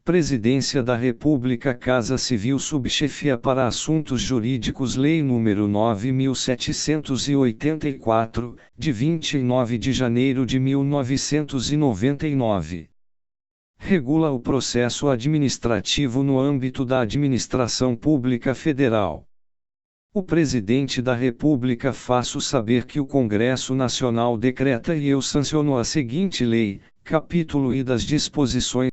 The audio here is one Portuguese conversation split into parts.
Presidência da República, Casa Civil, Subchefia para Assuntos Jurídicos, Lei nº 9.784, de 29 de janeiro de 1999. Regula o processo administrativo no âmbito da Administração Pública Federal. O Presidente da República faço saber que o Congresso Nacional decreta e eu sanciono a seguinte lei, capítulo I das disposições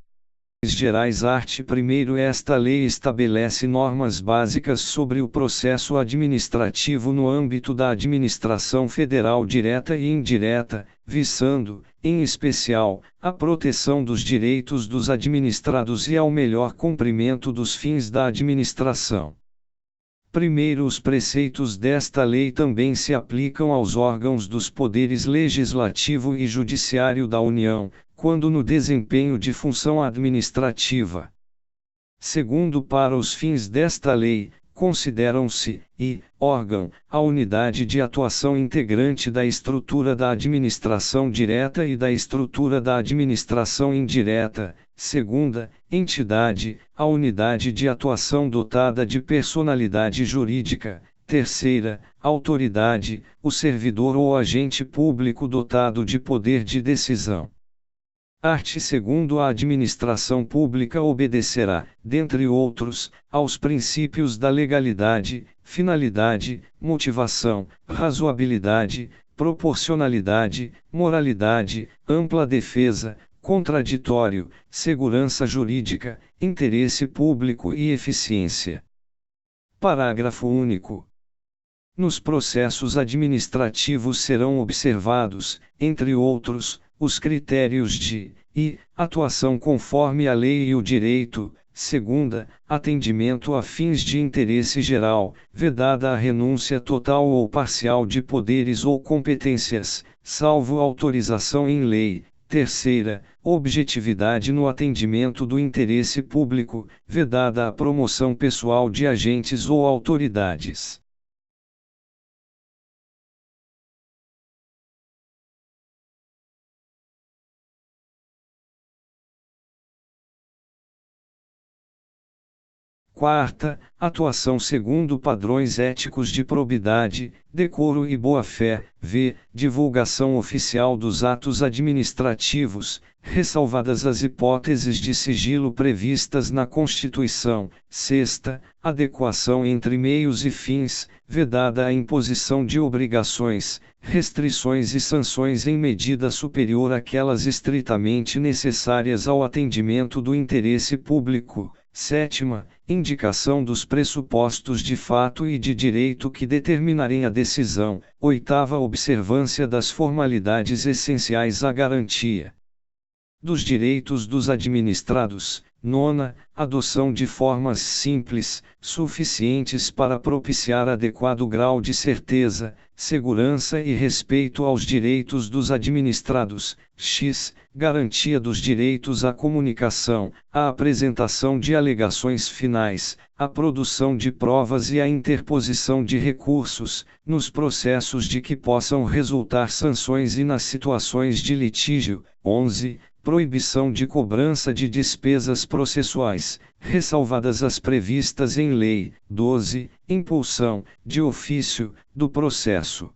gerais. Art. 1º. Esta lei estabelece normas básicas sobre o processo administrativo no âmbito da administração federal direta e indireta, visando, em especial, a proteção dos direitos dos administrados e ao melhor cumprimento dos fins da administração. Primeiro, os preceitos desta lei também se aplicam aos órgãos dos poderes legislativo e judiciário da União, quando no desempenho de função administrativa. Segundo, para os fins desta lei, consideram-se, órgão, a unidade de atuação integrante da estrutura da administração direta e da estrutura da administração indireta. Segunda, entidade, a unidade de atuação dotada de personalidade jurídica. Terceira, autoridade, o servidor ou agente público dotado de poder de decisão. Art. 2º. A administração pública obedecerá, dentre outros, aos princípios da legalidade, finalidade, motivação, razoabilidade, proporcionalidade, moralidade, ampla defesa, contraditório, segurança jurídica, interesse público e eficiência. Parágrafo único. Nos processos administrativos serão observados, entre outros, os critérios de atuação conforme a lei e o direito. Segunda, atendimento a fins de interesse geral, vedada a renúncia total ou parcial de poderes ou competências, salvo autorização em lei. Terceira, objetividade no atendimento do interesse público, vedada a promoção pessoal de agentes ou autoridades. Quarta, atuação segundo padrões éticos de probidade, decoro e boa-fé. Divulgação oficial dos atos administrativos, ressalvadas as hipóteses de sigilo previstas na Constituição. Sexta, adequação entre meios e fins, vedada a imposição de obrigações, restrições e sanções em medida superior àquelas estritamente necessárias ao atendimento do interesse público. Sétima, indicação dos pressupostos de fato e de direito que determinarem a decisão. Oitava, observância das formalidades essenciais à garantia dos direitos dos administrados. Nona, adoção de formas simples, suficientes para propiciar adequado grau de certeza, segurança e respeito aos direitos dos administrados. Garantia dos direitos à comunicação, à apresentação de alegações finais, à produção de provas e à interposição de recursos, nos processos de que possam resultar sanções e nas situações de litígio. 11. Proibição de cobrança de despesas processuais, ressalvadas as previstas em lei. 12. Impulsão, de ofício, do processo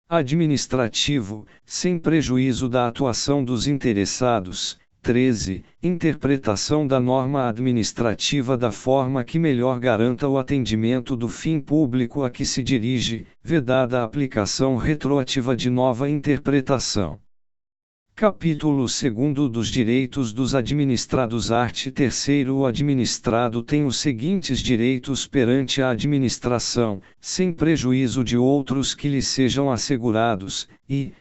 administrativo, sem prejuízo da atuação dos interessados. 13. Interpretação da norma administrativa da forma que melhor garanta o atendimento do fim público a que se dirige, vedada a aplicação retroativa de nova interpretação. Capítulo 2 dos Direitos dos Administrados. Art. 3º. O administrado tem os seguintes direitos perante a administração, sem prejuízo de outros que lhe sejam assegurados,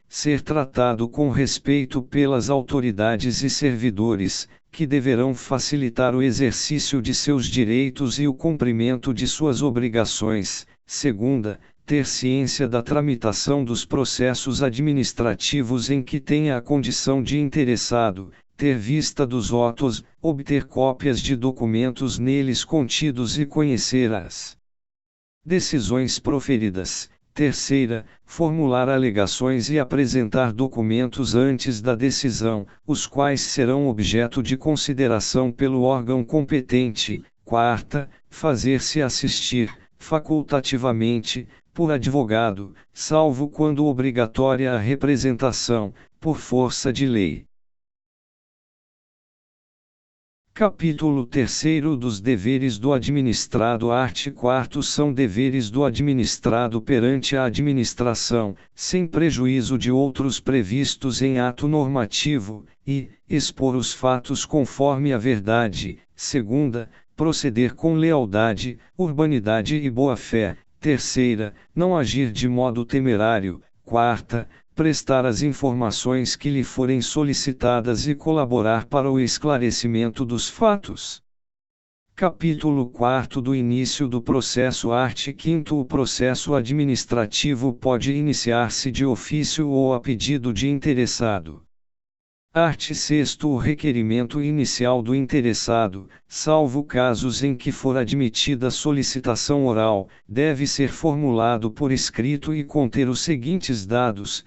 ser tratado com respeito pelas autoridades e servidores, que deverão facilitar o exercício de seus direitos e o cumprimento de suas obrigações. Segunda, ter ciência da tramitação dos processos administrativos em que tenha a condição de interessado, ter vista dos autos, obter cópias de documentos neles contidos e conhecer as decisões proferidas. Terceira, formular alegações e apresentar documentos antes da decisão, os quais serão objeto de consideração pelo órgão competente. Quarta, fazer-se assistir, facultativamente, por advogado, salvo quando obrigatória a representação, por força de lei. Capítulo 3 dos deveres do administrado. Art. 4 são deveres do administrado perante a administração, sem prejuízo de outros previstos em ato normativo, e expor os fatos conforme a verdade. Segunda, proceder com lealdade, urbanidade e boa-fé. Terceira, não agir de modo temerário. Quarta, prestar as informações que lhe forem solicitadas e colaborar para o esclarecimento dos fatos. Capítulo 4 do início do processo. Art. 5 O processo administrativo pode iniciar-se de ofício ou a pedido de interessado. Art. 6 O requerimento inicial do interessado, salvo casos em que for admitida solicitação oral, deve ser formulado por escrito e conter os seguintes dados: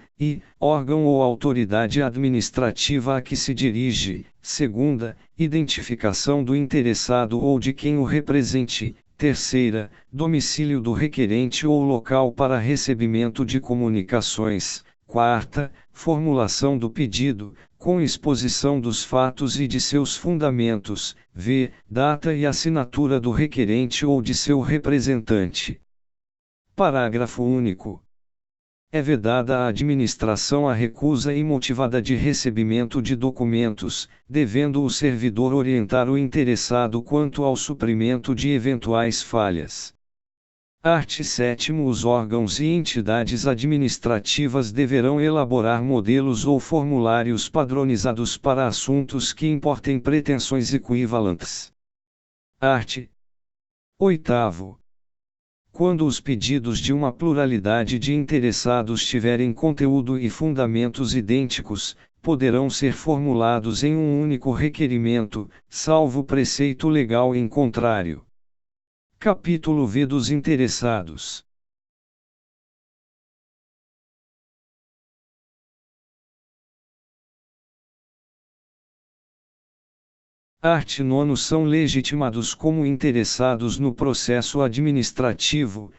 órgão ou autoridade administrativa a que se dirige. Segunda, identificação do interessado ou de quem o represente. Terceira, domicílio do requerente ou local para recebimento de comunicações. Quarta, formulação do pedido, com exposição dos fatos e de seus fundamentos, data e assinatura do requerente ou de seu representante. Parágrafo único. É vedada à administração a recusa imotivada de recebimento de documentos, devendo o servidor orientar o interessado quanto ao suprimento de eventuais falhas. Art. 7 Os órgãos e entidades administrativas deverão elaborar modelos ou formulários padronizados para assuntos que importem pretensões equivalentes. Art. 8 Quando os pedidos de uma pluralidade de interessados tiverem conteúdo e fundamentos idênticos, poderão ser formulados em um único requerimento, salvo preceito legal em contrário. Capítulo V dos interessados. Art. 9 São legitimados como interessados no processo administrativo,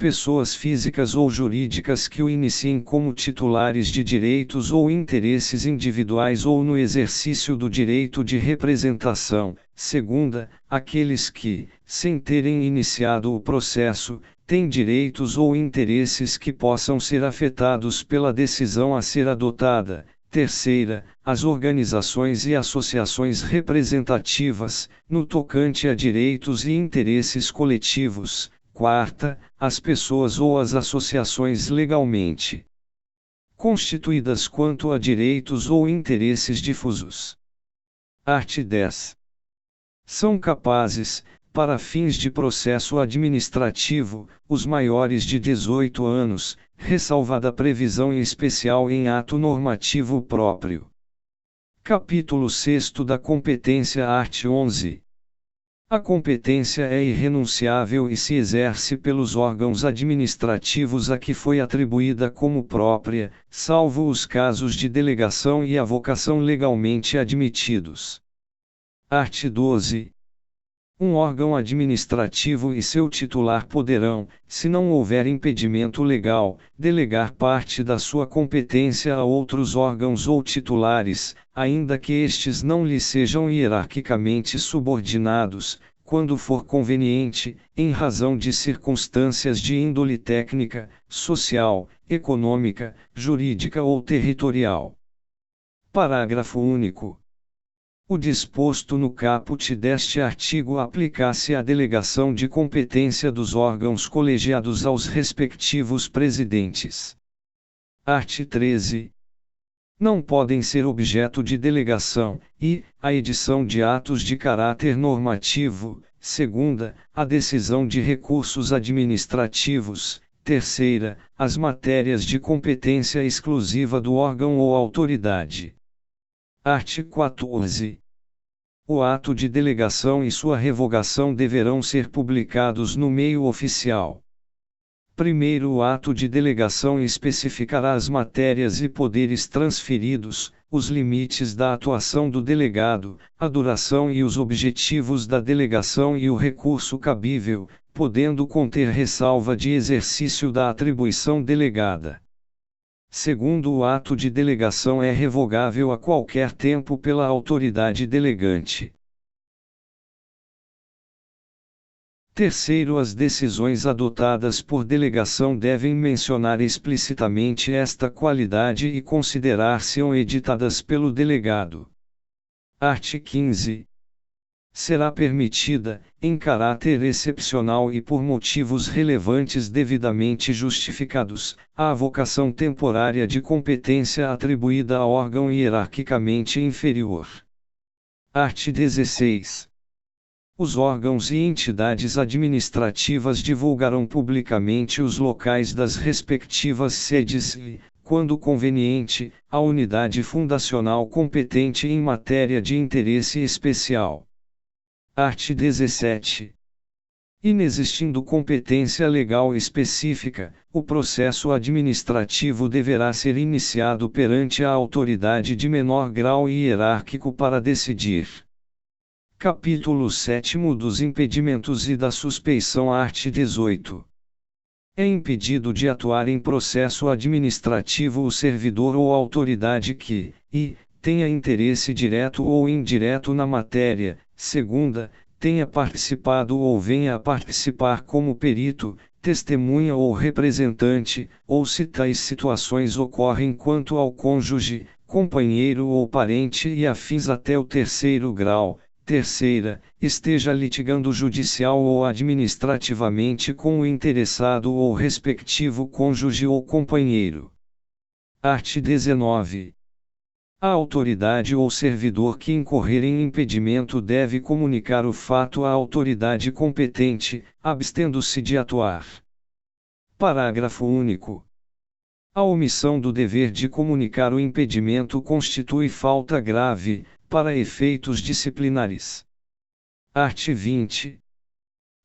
pessoas físicas ou jurídicas que o iniciem como titulares de direitos ou interesses individuais ou no exercício do direito de representação. Segunda, aqueles que, sem terem iniciado o processo, têm direitos ou interesses que possam ser afetados pela decisão a ser adotada. Terceira, as organizações e associações representativas, no tocante a direitos e interesses coletivos. Quarta, as pessoas ou as associações legalmente constituídas quanto a direitos ou interesses difusos. Art. 10. São capazes, para fins de processo administrativo, os maiores de 18 anos, ressalvada a previsão especial em ato normativo próprio. Capítulo 6 da competência. Art. 11. A competência é irrenunciável e se exerce pelos órgãos administrativos a que foi atribuída como própria, salvo os casos de delegação e avocação legalmente admitidos. Art. 12. Um órgão administrativo e seu titular poderão, se não houver impedimento legal, delegar parte da sua competência a outros órgãos ou titulares, ainda que estes não lhe sejam hierarquicamente subordinados, quando for conveniente, em razão de circunstâncias de índole técnica, social, econômica, jurídica ou territorial. Parágrafo único. O disposto no caput deste artigo aplica-se à delegação de competência dos órgãos colegiados aos respectivos presidentes. Art. 13. Não podem ser objeto de delegação, a edição de atos de caráter normativo. Segunda, a decisão de recursos administrativos. Terceira, as matérias de competência exclusiva do órgão ou autoridade. Art. 14. O ato de delegação e sua revogação deverão ser publicados no meio oficial. Primeiro, o ato de delegação especificará as matérias e poderes transferidos, os limites da atuação do delegado, a duração e os objetivos da delegação e o recurso cabível, podendo conter ressalva de exercício da atribuição delegada. Segundo, o ato de delegação é revogável a qualquer tempo pela autoridade delegante. Terceiro, as decisões adotadas por delegação devem mencionar explicitamente esta qualidade e considerar-se-ão editadas pelo delegado. Art. 15. Será permitida, em caráter excepcional e por motivos relevantes devidamente justificados, a avocação temporária de competência atribuída a órgão hierarquicamente inferior. Art. 16. Os órgãos e entidades administrativas divulgarão publicamente os locais das respectivas sedes e, quando conveniente, a unidade fundacional competente em matéria de interesse especial. Art. 17. Inexistindo competência legal específica, o processo administrativo deverá ser iniciado perante a autoridade de menor grau hierárquico para decidir. Capítulo 7 dos impedimentos e da suspeição. Art. 18. É impedido de atuar em processo administrativo o servidor ou autoridade que, tenha interesse direto ou indireto na matéria, segunda, tenha participado ou venha a participar como perito, testemunha ou representante, ou se tais situações ocorrem quanto ao cônjuge, companheiro ou parente e afins até o terceiro grau. Terceira, esteja litigando judicial ou administrativamente com o interessado ou respectivo cônjuge ou companheiro. Art. 19. A autoridade ou servidor que incorrer em impedimento deve comunicar o fato à autoridade competente, abstendo-se de atuar. Parágrafo único. A omissão do dever de comunicar o impedimento constitui falta grave, para efeitos disciplinares. Art. 20.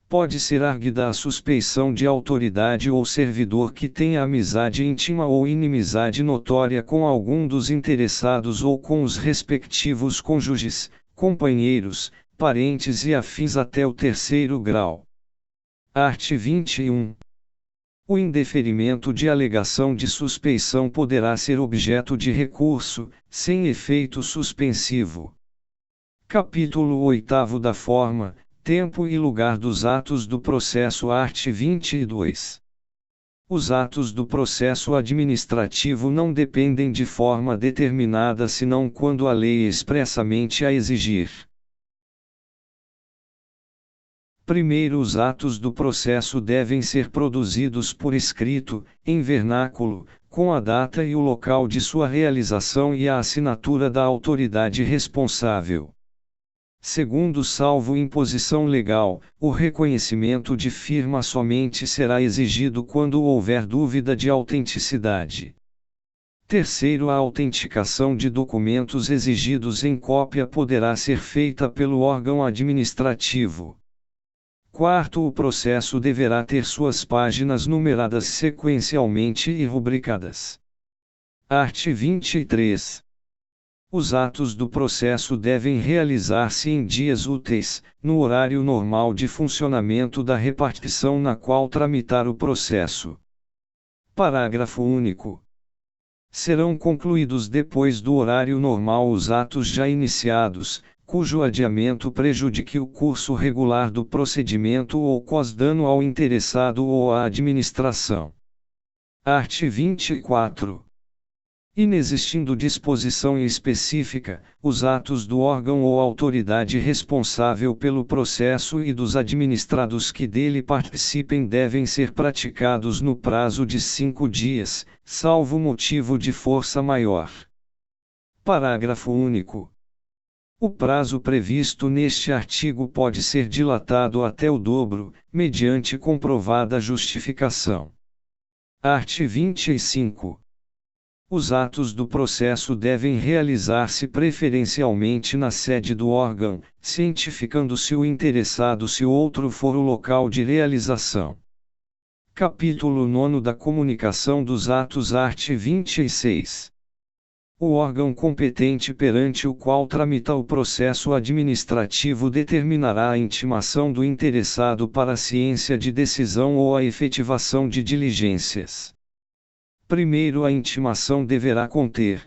Pode ser arguida a suspeição de autoridade ou servidor que tenha amizade íntima ou inimizade notória com algum dos interessados ou com os respectivos cônjuges, companheiros, parentes e afins até o terceiro grau. Art. 21. O indeferimento de alegação de suspeição poderá ser objeto de recurso, sem efeito suspensivo. Capítulo 8 da forma, tempo e lugar dos atos do processo. Art. 22. Os atos do processo administrativo não dependem de forma determinada senão quando a lei expressamente a exigir. Primeiro, os atos do processo devem ser produzidos por escrito, em vernáculo, com a data e o local de sua realização e a assinatura da autoridade responsável. Segundo, salvo imposição legal, o reconhecimento de firma somente será exigido quando houver dúvida de autenticidade. Terceiro, a autenticação de documentos exigidos em cópia poderá ser feita pelo órgão administrativo. Quarto, o processo deverá ter suas páginas numeradas sequencialmente e rubricadas. Art. 23. Os atos do processo devem realizar-se em dias úteis, no horário normal de funcionamento da repartição na qual tramitar o processo. Parágrafo único. Serão concluídos depois do horário normal os atos já iniciados, cujo adiamento prejudique o curso regular do procedimento ou cause dano ao interessado ou à administração. Art. 24. Inexistindo disposição específica, os atos do órgão ou autoridade responsável pelo processo e dos administrados que dele participem devem ser praticados no prazo de 5 dias, salvo motivo de força maior. Parágrafo único. O prazo previsto neste artigo pode ser dilatado até o dobro, mediante comprovada justificação. Art. 25. Os atos do processo devem realizar-se preferencialmente na sede do órgão, cientificando-se o interessado se outro for o local de realização. Capítulo 9 da Comunicação dos Atos, art. 26. O órgão competente perante o qual tramita o processo administrativo determinará a intimação do interessado para a ciência de decisão ou a efetivação de diligências. Primeiro, a intimação deverá conter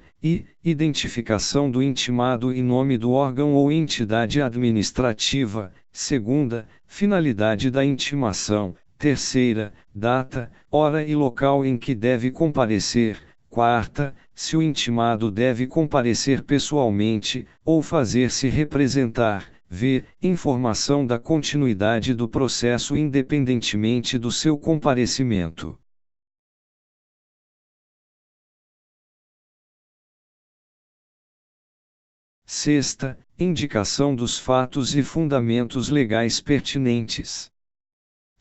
identificação do intimado e nome do órgão ou entidade administrativa. Segunda, finalidade da intimação. Terceira, data, hora e local em que deve comparecer. Quarta, se o intimado deve comparecer pessoalmente, ou fazer-se representar. V. Informação da continuidade do processo independentemente do seu comparecimento. Sexta, indicação dos fatos e fundamentos legais pertinentes.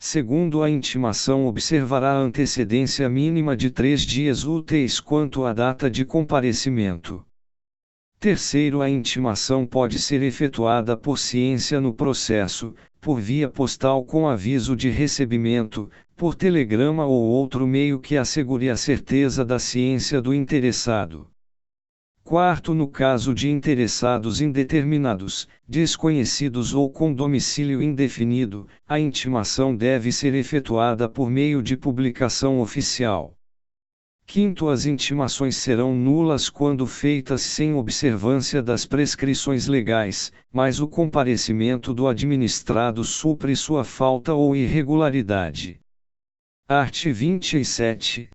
Segundo a intimação, observará a antecedência mínima de 3 dias úteis quanto à data de comparecimento. Terceiro, a intimação pode ser efetuada por ciência no processo, por via postal com aviso de recebimento, por telegrama ou outro meio que assegure a certeza da ciência do interessado. Quarto, no caso de interessados indeterminados, desconhecidos ou com domicílio indefinido, a intimação deve ser efetuada por meio de publicação oficial. Quinto, as intimações serão nulas quando feitas sem observância das prescrições legais, mas o comparecimento do administrado supre sua falta ou irregularidade. Art. 27.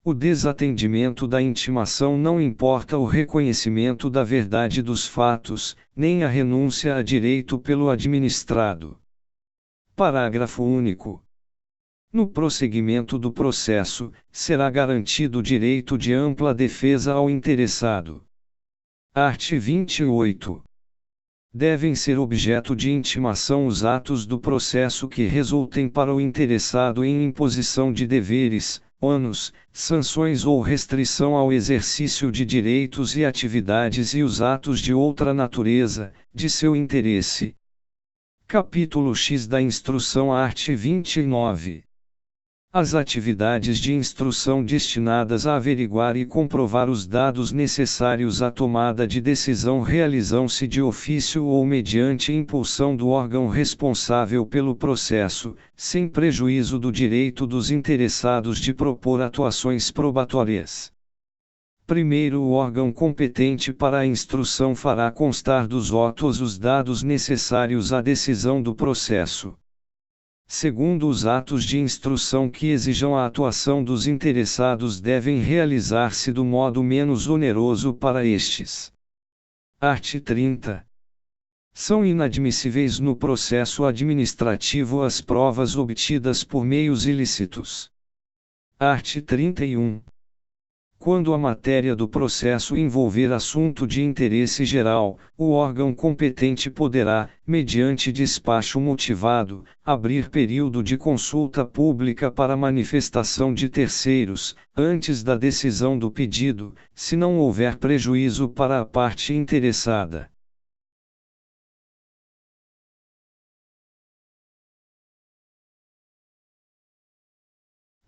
O desatendimento da intimação não importa o reconhecimento da verdade dos fatos, nem a renúncia a direito pelo administrado. Parágrafo único. No prosseguimento do processo, será garantido o direito de ampla defesa ao interessado. Art. 28. Devem ser objeto de intimação os atos do processo que resultem para o interessado em imposição de deveres, ônus, sanções ou restrição ao exercício de direitos e atividades e os atos de outra natureza, de seu interesse. Capítulo X da Instrução, art. 29. As atividades de instrução destinadas a averiguar e comprovar os dados necessários à tomada de decisão realizam-se de ofício ou mediante impulsão do órgão responsável pelo processo, sem prejuízo do direito dos interessados de propor atuações probatórias. Primeiro, o órgão competente para a instrução fará constar dos autos os dados necessários à decisão do processo. Segundo, os atos de instrução que exijam a atuação dos interessados devem realizar-se do modo menos oneroso para estes. Art. 30. São inadmissíveis no processo administrativo as provas obtidas por meios ilícitos. Art. 31. Quando a matéria do processo envolver assunto de interesse geral, o órgão competente poderá, mediante despacho motivado, abrir período de consulta pública para manifestação de terceiros, antes da decisão do pedido, se não houver prejuízo para a parte interessada.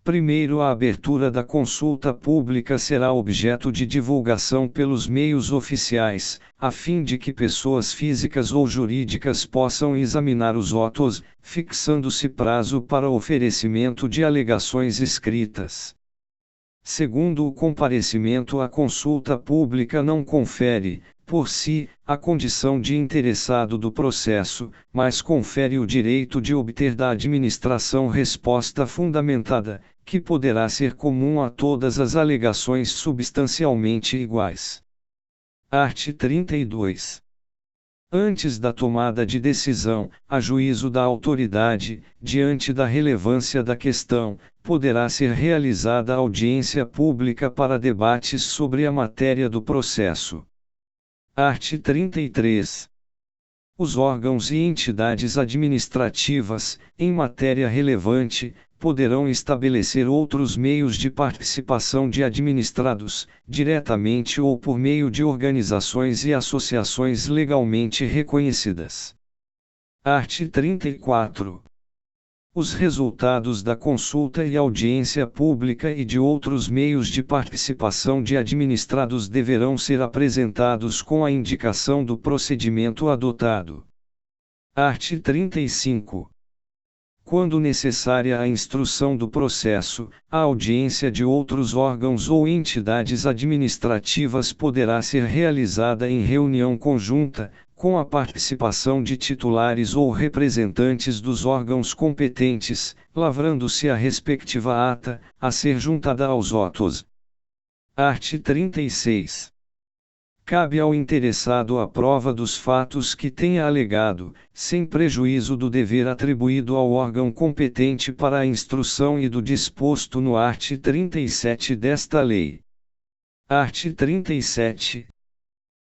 Primeiro, a abertura da consulta pública será objeto de divulgação pelos meios oficiais, a fim de que pessoas físicas ou jurídicas possam examinar os autos, fixando-se prazo para oferecimento de alegações escritas. Segundo, o comparecimento à consulta pública não confere, por si, a condição de interessado do processo, mas confere o direito de obter da administração resposta fundamentada, que poderá ser comum a todas as alegações substancialmente iguais. Art. 32. Antes da tomada de decisão, a juízo da autoridade, diante da relevância da questão, poderá ser realizada audiência pública para debates sobre a matéria do processo. Art. 33. Os órgãos e entidades administrativas, em matéria relevante, poderão estabelecer outros meios de participação de administrados, diretamente ou por meio de organizações e associações legalmente reconhecidas. Art. 34. Os resultados da consulta e audiência pública e de outros meios de participação de administrados deverão ser apresentados com a indicação do procedimento adotado. Art. 35. Quando necessária a instrução do processo, a audiência de outros órgãos ou entidades administrativas poderá ser realizada em reunião conjunta, com a participação de titulares ou representantes dos órgãos competentes, lavrando-se a respectiva ata, a ser juntada aos autos. Art. 36. Cabe ao interessado a prova dos fatos que tenha alegado, sem prejuízo do dever atribuído ao órgão competente para a instrução e do disposto no art. 37 desta lei. Art. 37.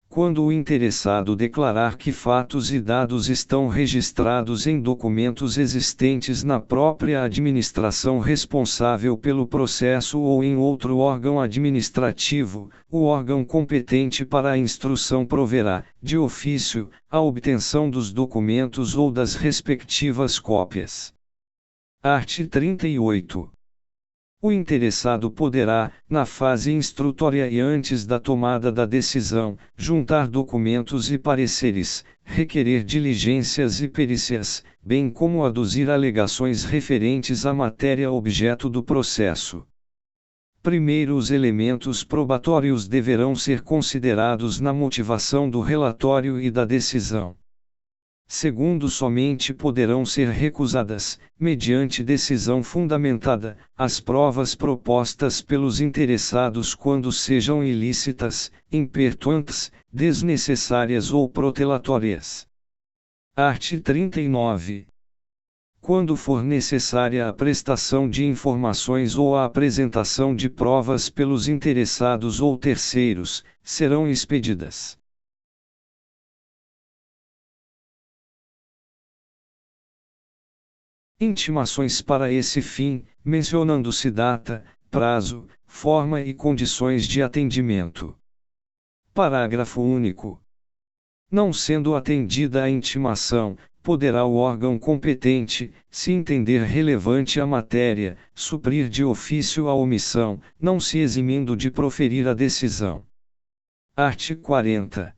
Quando o interessado declarar que fatos e dados estão registrados em documentos existentes na própria administração responsável pelo processo ou em outro órgão administrativo, o órgão competente para a instrução proverá, de ofício, a obtenção dos documentos ou das respectivas cópias. Art. 38. O interessado poderá, na fase instrutória e antes da tomada da decisão, juntar documentos e pareceres, requerer diligências e perícias, bem como aduzir alegações referentes à matéria objeto do processo. Primeiro, os elementos probatórios deverão ser considerados na motivação do relatório e da decisão. Segundo, somente poderão ser recusadas, mediante decisão fundamentada, as provas propostas pelos interessados quando sejam ilícitas, impertinentes, desnecessárias ou protelatórias. Art. 39. Quando for necessária a prestação de informações ou a apresentação de provas pelos interessados ou terceiros, serão expedidas. Intimações para esse fim, mencionando-se data, prazo, forma e condições de atendimento. Parágrafo único. Não sendo atendida a intimação, poderá o órgão competente, se entender relevante a matéria, suprir de ofício a omissão, não se eximindo de proferir a decisão. Art. 40.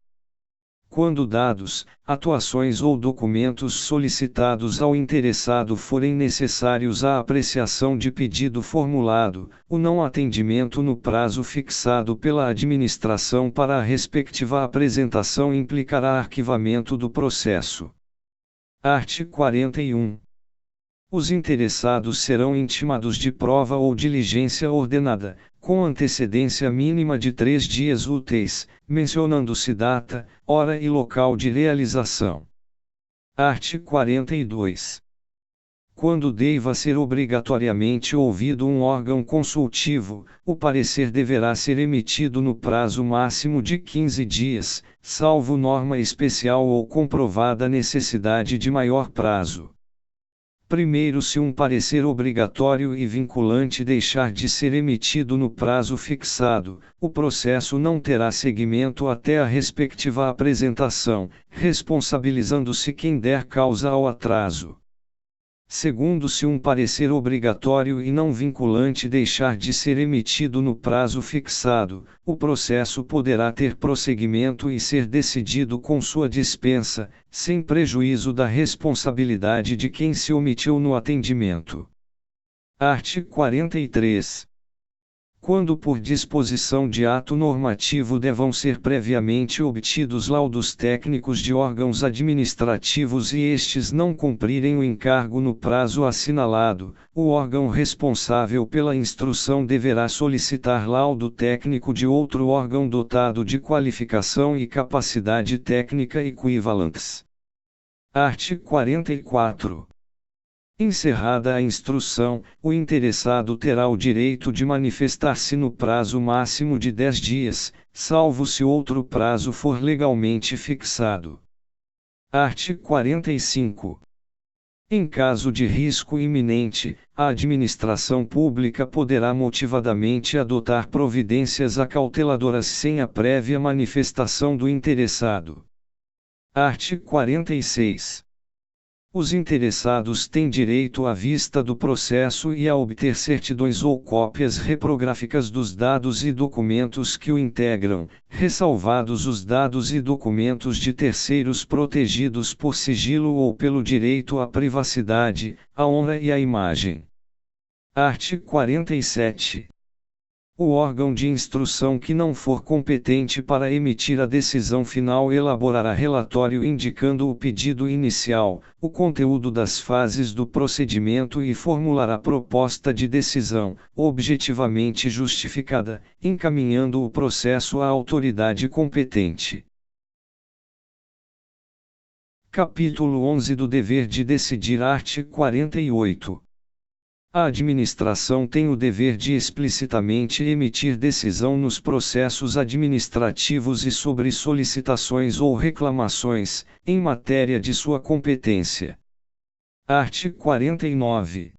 Quando dados, atuações ou documentos solicitados ao interessado forem necessários à apreciação de pedido formulado, o não atendimento no prazo fixado pela administração para a respectiva apresentação implicará arquivamento do processo. Art. 41. Os interessados serão intimados de prova ou diligência ordenada, com antecedência mínima de 3 dias úteis, mencionando-se data, hora e local de realização. Art. 42. Quando deva ser obrigatoriamente ouvido um órgão consultivo, o parecer deverá ser emitido no prazo máximo de 15 dias, salvo norma especial ou comprovada necessidade de maior prazo. Primeiro, se um parecer obrigatório e vinculante deixar de ser emitido no prazo fixado, o processo não terá seguimento até a respectiva apresentação, responsabilizando-se quem der causa ao atraso. Segundo, se um parecer obrigatório e não vinculante deixar de ser emitido no prazo fixado, o processo poderá ter prosseguimento e ser decidido com sua dispensa, sem prejuízo da responsabilidade de quem se omitiu no atendimento. Art. 43. Quando por disposição de ato normativo devam ser previamente obtidos laudos técnicos de órgãos administrativos e estes não cumprirem o encargo no prazo assinalado, o órgão responsável pela instrução deverá solicitar laudo técnico de outro órgão dotado de qualificação e capacidade técnica equivalentes. Art. 44. Encerrada a instrução, o interessado terá o direito de manifestar-se no prazo máximo de 10 dias, salvo se outro prazo for legalmente fixado. Art. 45. Em caso de risco iminente, a administração pública poderá motivadamente adotar providências acauteladoras sem a prévia manifestação do interessado. Art. 46. Os interessados têm direito à vista do processo e a obter certidões ou cópias reprográficas dos dados e documentos que o integram, ressalvados os dados e documentos de terceiros protegidos por sigilo ou pelo direito à privacidade, à honra e à imagem. Art. 47. O órgão de instrução que não for competente para emitir a decisão final elaborará relatório indicando o pedido inicial, o conteúdo das fases do procedimento e formulará proposta de decisão, objetivamente justificada, encaminhando o processo à autoridade competente. Capítulo 11 do dever de decidir. Art. 48. A administração tem o dever de explicitamente emitir decisão nos processos administrativos e sobre solicitações ou reclamações, em matéria de sua competência. Art. 49.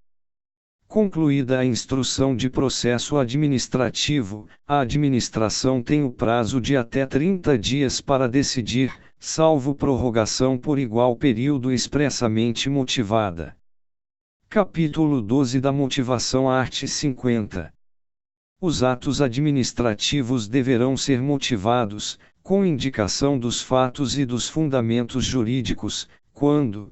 Concluída a instrução de processo administrativo, a administração tem o prazo de até 30 dias para decidir, salvo prorrogação por igual período expressamente motivada. Capítulo 12 da motivação. Art. 50. Os atos administrativos deverão ser motivados, com indicação dos fatos e dos fundamentos jurídicos, quando,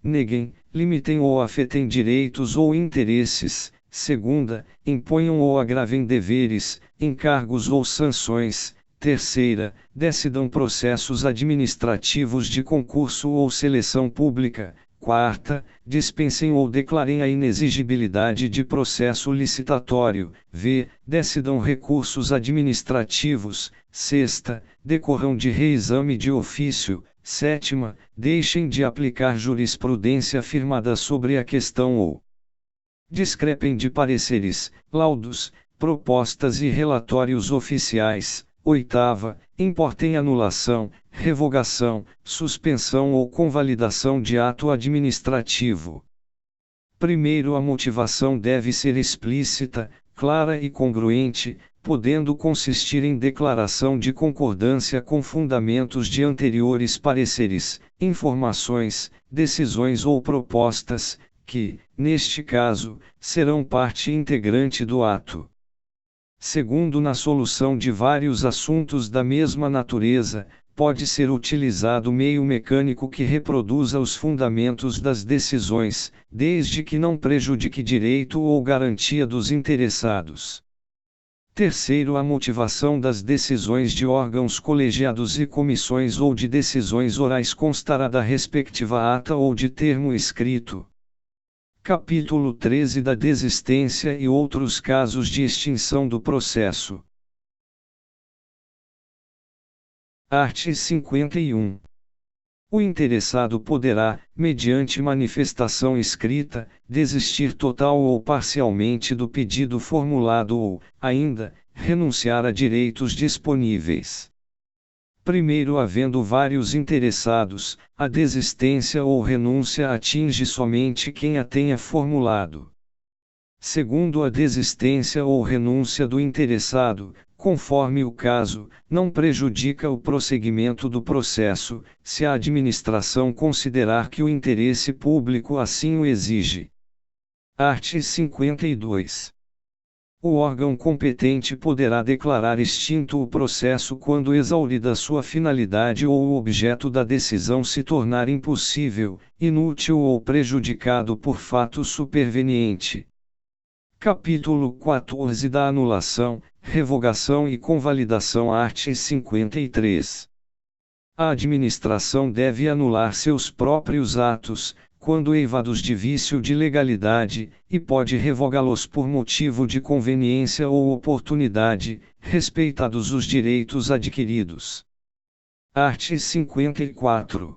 neguem, limitem ou afetem direitos ou interesses, segunda, imponham ou agravem deveres, encargos ou sanções, terceira, decidam processos administrativos de concurso ou seleção pública, quarta, dispensem ou declarem a inexigibilidade de processo licitatório, decidam recursos administrativos, sexta, decorram de reexame de ofício, sétima, deixem de aplicar jurisprudência firmada sobre a questão ou discrepem de pareceres, laudos, propostas e relatórios oficiais. Oitava, importem anulação, revogação, suspensão ou convalidação de ato administrativo. Primeiro, a motivação deve ser explícita, clara e congruente, podendo consistir em declaração de concordância com fundamentos de anteriores pareceres, informações, decisões ou propostas, que, neste caso, serão parte integrante do ato. Segundo, na solução de vários assuntos da mesma natureza, pode ser utilizado meio mecânico que reproduza os fundamentos das decisões, desde que não prejudique direito ou garantia dos interessados. Terceiro, a motivação das decisões de órgãos colegiados e comissões ou de decisões orais constará da respectiva ata ou de termo escrito. Capítulo 13 da desistência e outros casos de extinção do processo. Art. 51. O interessado poderá, mediante manifestação escrita, desistir total ou parcialmente do pedido formulado ou, ainda, renunciar a direitos disponíveis. Primeiro, havendo vários interessados, a desistência ou renúncia atinge somente quem a tenha formulado. Segundo, a desistência ou renúncia do interessado, conforme o caso, não prejudica o prosseguimento do processo, se a administração considerar que o interesse público assim o exige. Art. 52. O órgão competente poderá declarar extinto o processo quando exaurida sua finalidade ou o objeto da decisão se tornar impossível, inútil ou prejudicado por fato superveniente. Capítulo 14 da anulação, revogação e convalidação. Art. 53. A administração deve anular seus próprios atos, quando eivados de vício de legalidade, e pode revogá-los por motivo de conveniência ou oportunidade, respeitados os direitos adquiridos. Art. 54.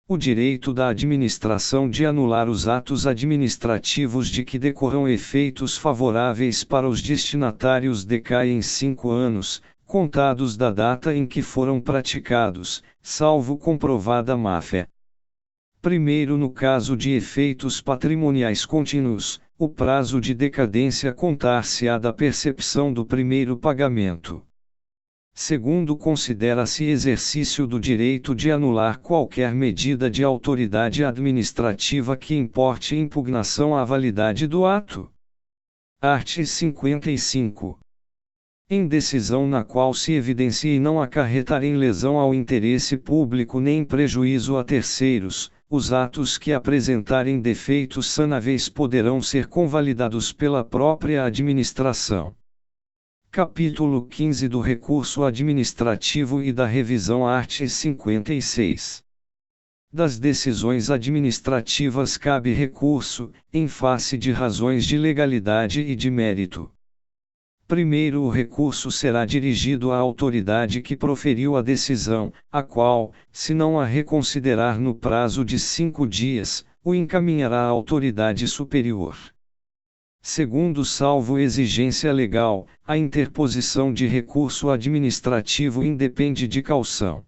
O direito da administração de anular os atos administrativos de que decorram efeitos favoráveis para os destinatários decai em 5 anos, contados da data em que foram praticados, salvo comprovada má-fé. Primeiro, no caso de efeitos patrimoniais contínuos, o prazo de decadência contar-se-á da percepção do primeiro pagamento. Segundo, considera-se exercício do direito de anular qualquer medida de autoridade administrativa que importe impugnação à validade do ato. Art. 55. Em decisão na qual se evidencie não acarretar em lesão ao interesse público nem prejuízo a terceiros, os atos que apresentarem defeitos sanáveis poderão ser convalidados pela própria administração. Capítulo 15 do Recurso Administrativo e da Revisão. Art. 56. Das decisões administrativas cabe recurso, em face de razões de legalidade e de mérito. Primeiro, o recurso será dirigido à autoridade que proferiu a decisão, a qual, se não a reconsiderar no prazo de 5 dias, o encaminhará à autoridade superior. Segundo, salvo exigência legal, a interposição de recurso administrativo independe de caução.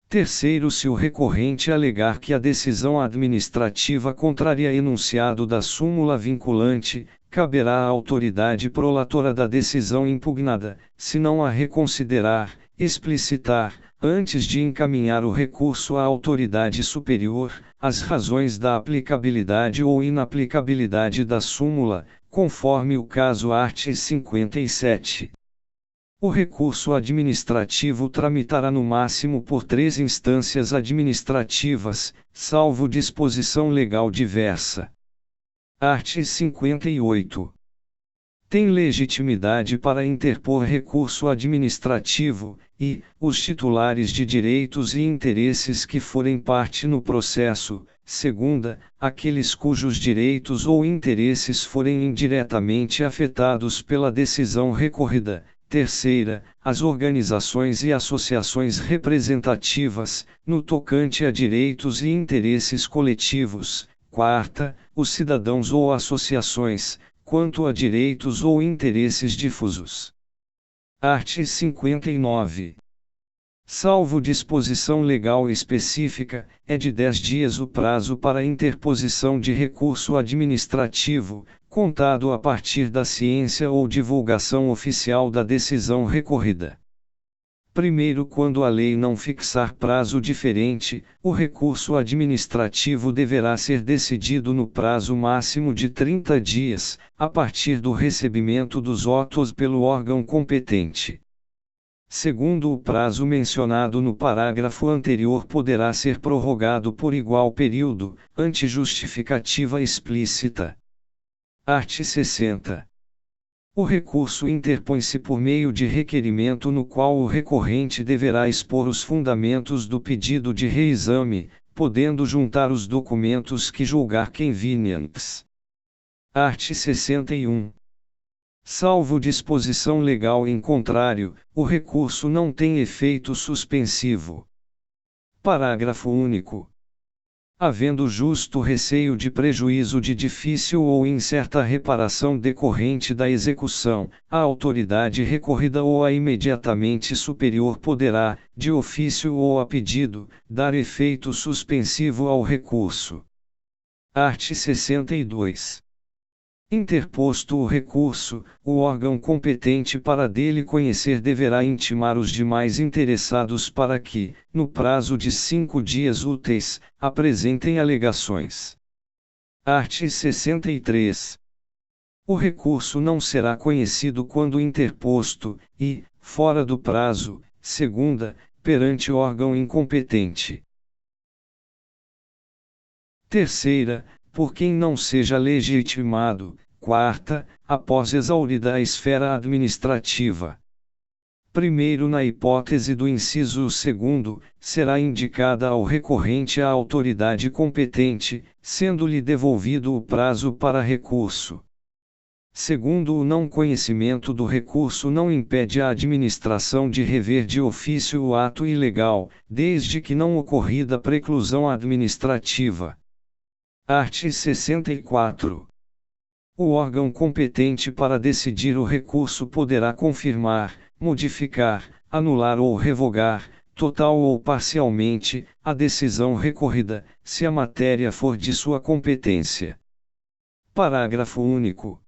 Terceiro, se o recorrente alegar que a decisão administrativa contraria enunciado da súmula vinculante, caberá à autoridade prolatora da decisão impugnada, se não a reconsiderar, explicitar, antes de encaminhar o recurso à autoridade superior, as razões da aplicabilidade ou inaplicabilidade da súmula, conforme o caso. Art. 57. O recurso administrativo tramitará no máximo por 3 instâncias administrativas, salvo disposição legal diversa. Art. 58. Tem legitimidade para interpor recurso administrativo, e, os titulares de direitos e interesses que forem parte no processo. Segunda, aqueles cujos direitos ou interesses forem indiretamente afetados pela decisão recorrida. Terceira, as organizações e associações representativas, no tocante a direitos e interesses coletivos. Quarta, os cidadãos ou associações, quanto a direitos ou interesses difusos. Art. 59. Salvo disposição legal específica, é de 10 dias o prazo para interposição de recurso administrativo, contado a partir da ciência ou divulgação oficial da decisão recorrida. Primeiro, quando a lei não fixar prazo diferente, o recurso administrativo deverá ser decidido no prazo máximo de 30 dias, a partir do recebimento dos autos pelo órgão competente. Segundo, o prazo mencionado no parágrafo anterior poderá ser prorrogado por igual período, ante justificativa explícita. Art. 60. O recurso interpõe-se por meio de requerimento no qual o recorrente deverá expor os fundamentos do pedido de reexame, podendo juntar os documentos que julgar convenientes. Art. 61. Salvo disposição legal em contrário, o recurso não tem efeito suspensivo. Parágrafo único. Havendo justo receio de prejuízo de difícil ou incerta reparação decorrente da execução, a autoridade recorrida ou a imediatamente superior poderá, de ofício ou a pedido, dar efeito suspensivo ao recurso. Art. 62. Interposto o recurso, o órgão competente para dele conhecer deverá intimar os demais interessados para que, no prazo de 5 dias úteis, apresentem alegações. Art. 63. O recurso não será conhecido quando interposto, e, fora do prazo, segunda, perante órgão incompetente. Terceira, por quem não seja legitimado. Quarta, após exaurida a esfera administrativa. Primeiro, na hipótese do inciso segundo, será indicada ao recorrente a autoridade competente, sendo-lhe devolvido o prazo para recurso. Segundo, o não conhecimento do recurso não impede a administração de rever de ofício o ato ilegal, desde que não ocorrida preclusão administrativa. Art. 64. O órgão competente para decidir o recurso poderá confirmar, modificar, anular ou revogar, total ou parcialmente, a decisão recorrida, se a matéria for de sua competência. Parágrafo único.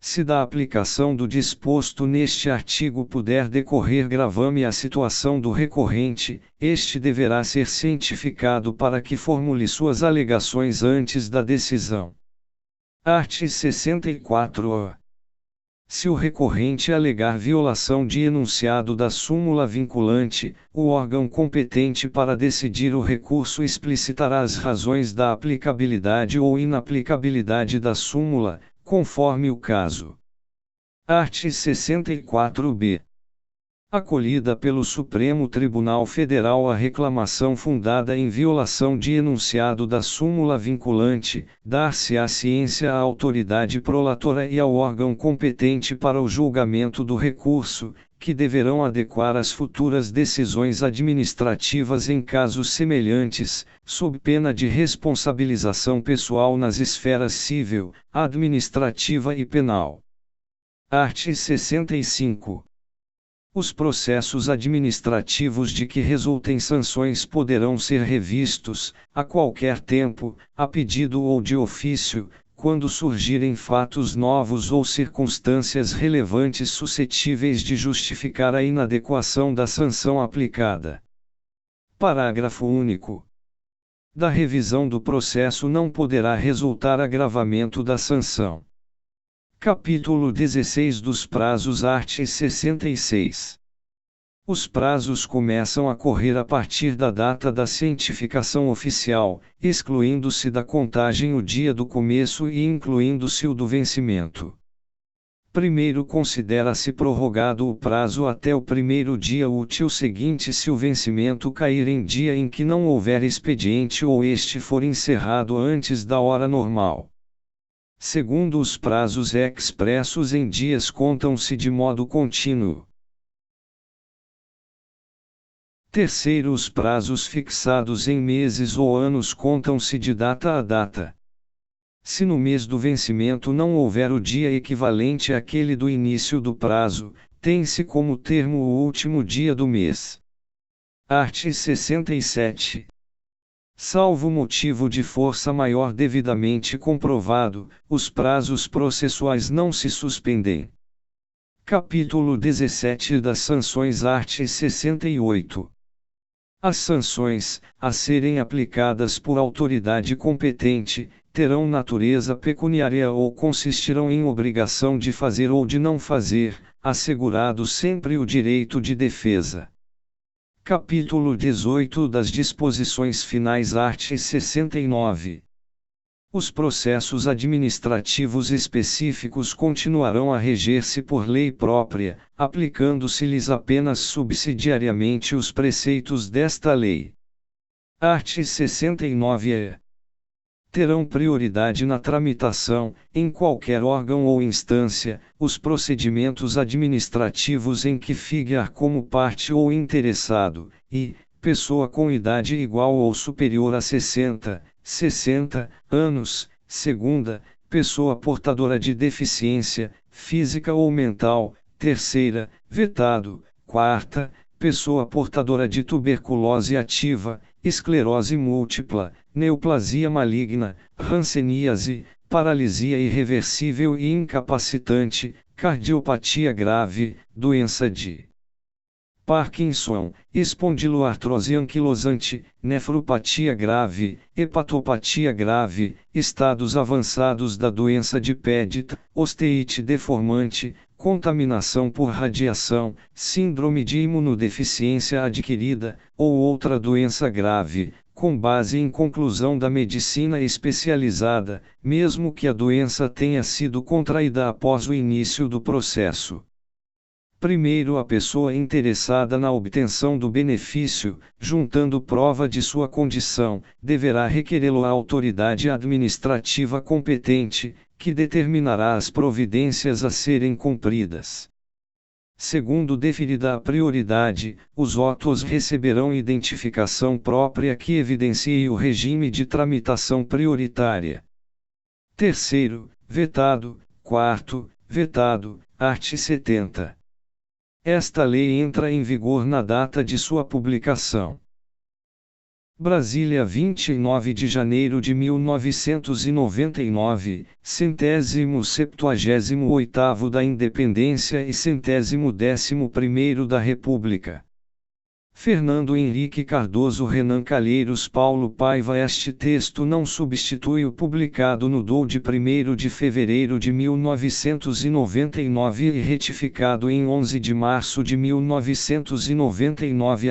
Se da aplicação do disposto neste artigo puder decorrer gravame à situação do recorrente, este deverá ser cientificado para que formule suas alegações antes da decisão. Art. 64-A. Se o recorrente alegar violação de enunciado da súmula vinculante, o órgão competente para decidir o recurso explicitará as razões da aplicabilidade ou inaplicabilidade da súmula, conforme o caso. Art. 64-B. Acolhida pelo Supremo Tribunal Federal a reclamação fundada em violação de enunciado da súmula vinculante, dar-se-á ciência à autoridade prolatora e ao órgão competente para o julgamento do recurso, que deverão adequar as futuras decisões administrativas em casos semelhantes, sob pena de responsabilização pessoal nas esferas civil, administrativa e penal. Art. 65. Os processos administrativos de que resultem sanções poderão ser revistos, a qualquer tempo, a pedido ou de ofício, quando surgirem fatos novos ou circunstâncias relevantes suscetíveis de justificar a inadequação da sanção aplicada. Parágrafo único. Da revisão do processo não poderá resultar agravamento da sanção. Capítulo 16 dos prazos. Art. 66. Os prazos começam a correr a partir da data da cientificação oficial, excluindo-se da contagem o dia do começo e incluindo-se o do vencimento. Primeiro considera-se prorrogado o prazo até o primeiro dia útil seguinte se o vencimento cair em dia em que não houver expediente ou este for encerrado antes da hora normal. Segundo os prazos expressos em dias contam-se de modo contínuo. Terceiro, os prazos fixados em meses ou anos contam-se de data a data. Se no mês do vencimento não houver o dia equivalente àquele do início do prazo, tem-se como termo o último dia do mês. Art. 67. Salvo motivo de força maior devidamente comprovado, os prazos processuais não se suspendem. Capítulo 17 das sanções. Art. 68. As sanções, a serem aplicadas por autoridade competente, terão natureza pecuniária ou consistirão em obrigação de fazer ou de não fazer, assegurado sempre o direito de defesa. Capítulo 18 das disposições finais. Art. 69. Os processos administrativos específicos continuarão a reger-se por lei própria, aplicando-se-lhes apenas subsidiariamente os preceitos desta lei. Art. 69-E. Terão prioridade na tramitação, em qualquer órgão ou instância, os procedimentos administrativos em que figurar como parte ou interessado, e, pessoa com idade igual ou superior a 60 anos, segunda, pessoa portadora de deficiência, física ou mental, terceira, vetado, quarta, pessoa portadora de tuberculose ativa, esclerose múltipla, neoplasia maligna, hanseníase, paralisia irreversível e incapacitante, cardiopatia grave, doença de Parkinson, espondiloartrose anquilosante, nefropatia grave, hepatopatia grave, estados avançados da doença de Paget, osteite deformante, contaminação por radiação, síndrome de imunodeficiência adquirida, ou outra doença grave, com base em conclusão da medicina especializada, mesmo que a doença tenha sido contraída após o início do processo. Primeiro, a pessoa interessada na obtenção do benefício, juntando prova de sua condição, deverá requerê-lo à autoridade administrativa competente, que determinará as providências a serem cumpridas. Segundo, deferida a prioridade, os autos receberão identificação própria que evidencie o regime de tramitação prioritária. Terceiro, vetado. Quarto, vetado, art. 70. Esta lei entra em vigor na data de sua publicação. Brasília, 29 de janeiro de 1999, 178º da Independência e 111º da República. Fernando Henrique Cardoso, Renan Calheiros, Paulo Paiva. Este texto não substitui o publicado no DOU de 1º de fevereiro de 1999 e retificado em 11 de março de 1999.